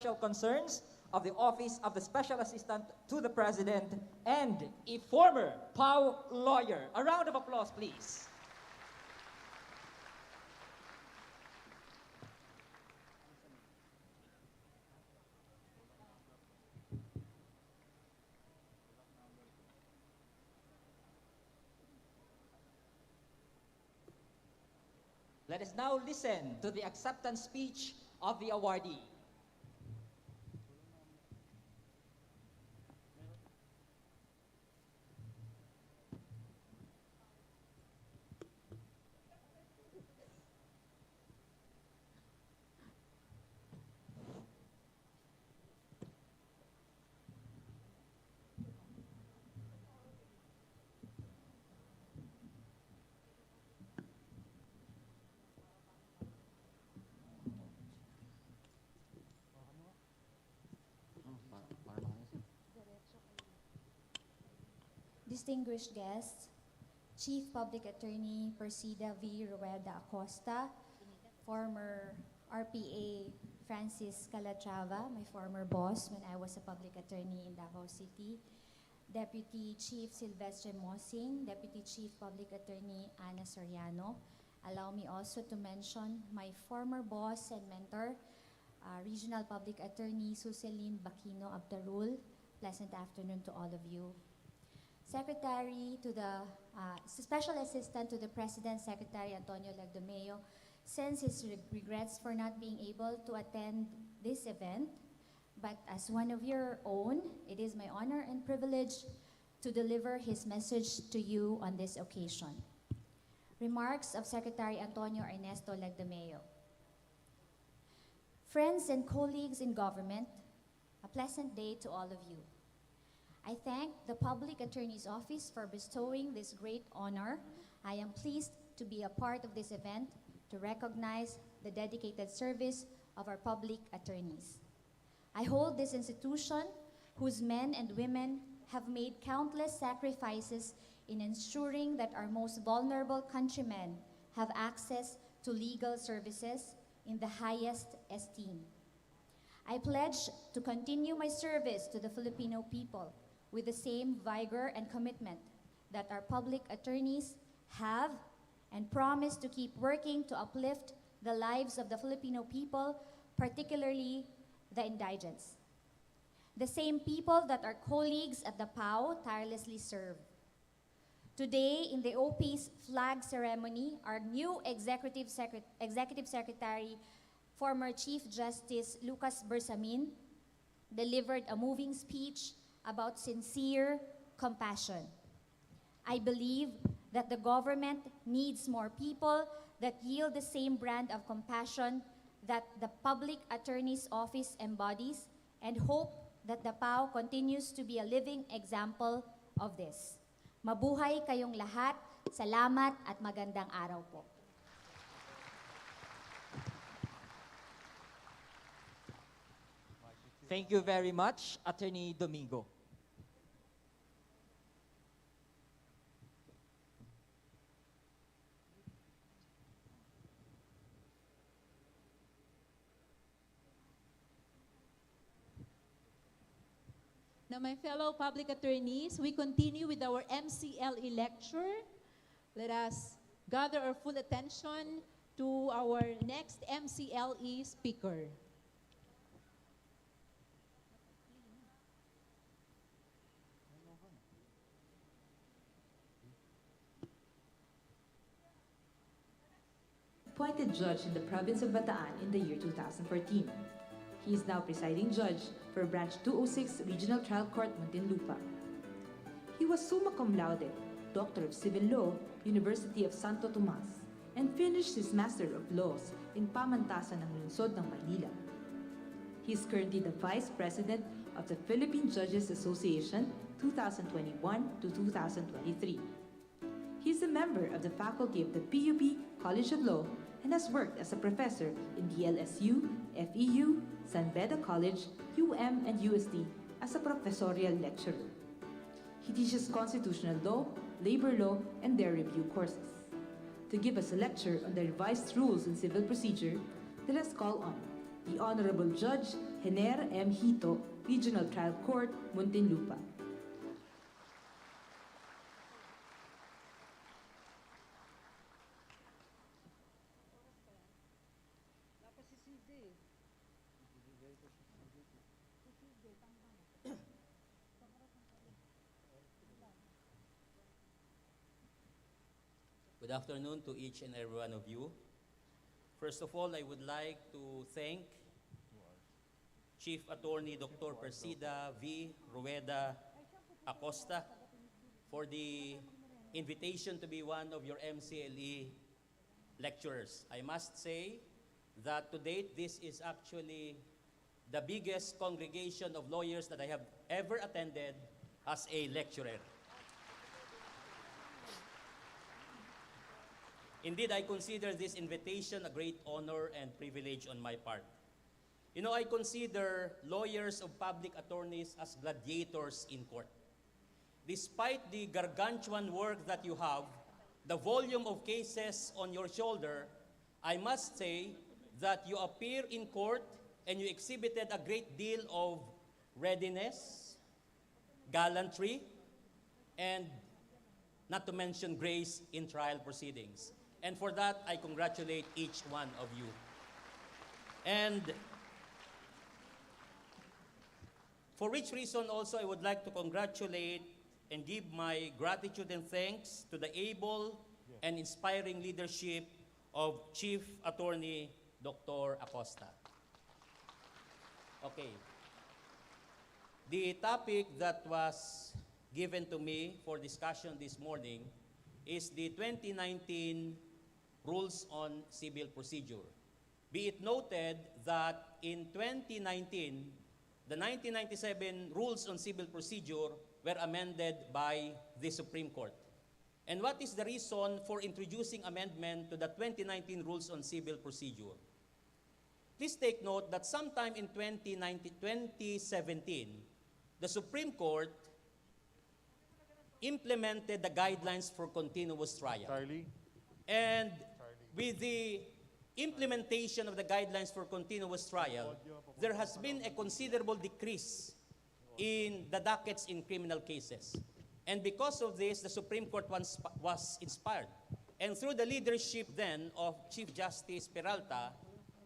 Special concerns of the Office of the Special Assistant to the President and a former POW lawyer. A round of applause, please. Let us now listen to the acceptance speech of the awardee. Distinguished guests, Chief Public Attorney Persida V.Rueda-Acosta, former RPA Francis Calatrava, my former boss when I was a public attorney in Davao City, Deputy Chief Silvestre Mosing, Deputy Chief Public Attorney Ana Soriano. Allow me also to mention my former boss and mentor, Regional Public Attorney Suseline Bakino Abdarul. Pleasant afternoon to all of you. Secretary to the Special Assistant to the President, Secretary Antonio Lagdomeo, sends his regrets for not being able to attend this event. But as one of your own, it is my honor and privilege to deliver his message to you on this occasion. Remarks of Secretary Antonio Ernesto Lagdomeo. Friends and colleagues in government, a pleasant day to all of you. I thank the Public Attorney's Office for bestowing this great honor. I am pleased to be a part of this event to recognize the dedicated service of our public attorneys. I hold this institution whose men and women have made countless sacrifices in ensuring that our most vulnerable countrymen have access to legal services in the highest esteem. I pledge to continue my service to the Filipino people with the same vigor and commitment that our public attorneys have and promise to keep working to uplift the lives of the Filipino people, particularly the indigents. The same people that our colleagues at the POW tirelessly serve. Today, in the OP's flag ceremony, our new Executive Secretary, former Chief Justice Lucas Bersamin, delivered a moving speech about sincere compassion. I believe that the government needs more people that yield the same brand of compassion that the Public Attorney's Office embodies, and hope that the POW continues to be a living example of this. Mabuhay kayong lahat. Salamat at magandang araw po. Thank you very much, Attorney Domingo. Now, my fellow public attorneys, we continue with our MCLE lecture. Let us gather our full attention to our next MCLE speaker. Appointed judge in the province of Bataan in the year 2014. He is now presiding judge for Branch 206 Regional Trial Court, Muntinlupa. He was summa cum laude, Doctor of Civil Law, University of Santo Tomas, and finished his Master of Laws in Pamantasan ng Lungsod ng Maynila. He is currently the Vice President of the Philippine Judges Association 2021 to 2023. He is a member of the faculty of the PUP College of Law and has worked as a professor in the LSU, FEU, San Beda College, UM, and UST as a professorial lecturer. He teaches constitutional law, labor law, and their review courses. To give us a lecture on the revised rules in civil procedure, let us call on the Honorable Judge Hener M. Hito, Regional Trial Court, Muntinlupa. Good afternoon to each and every one of you. First of all, I would like to thank Chief Attorney Dr. Persida V.Rueda-Acosta for the invitation to be one of your MCLE lecturers. I must say that to date, this is actually the biggest congregation of lawyers that I have ever attended as a lecturer. Indeed, I consider this invitation a great honor and privilege on my part. You know, I consider lawyers of public attorneys as gladiators in court. Despite the gargantuan work that you have, the volume of cases on your shoulder, I must say that you appear in court and you exhibited a great deal of readiness, gallantry, and not to mention grace in trial proceedings. And for that, I congratulate each one of you. And for which reason also I would like to congratulate and give my gratitude and thanks to the able and inspiring leadership of Chief Attorney Dr. Acosta. Okay. The topic that was given to me for discussion this morning is the 2019 Rules on Civil Procedure. Be it noted that in 2019, the 1997 Rules on Civil Procedure were amended by the Supreme Court. And what is the reason for introducing amendment to the 2019 Rules on Civil Procedure? Please take note that sometime in 2017, the Supreme Court implemented the guidelines for continuous trial. And with the implementation of the guidelines for continuous trial, there has been a considerable decrease in the dockets in criminal cases. And because of this, the Supreme Court was inspired. And through the leadership then of Chief Justice Peralta,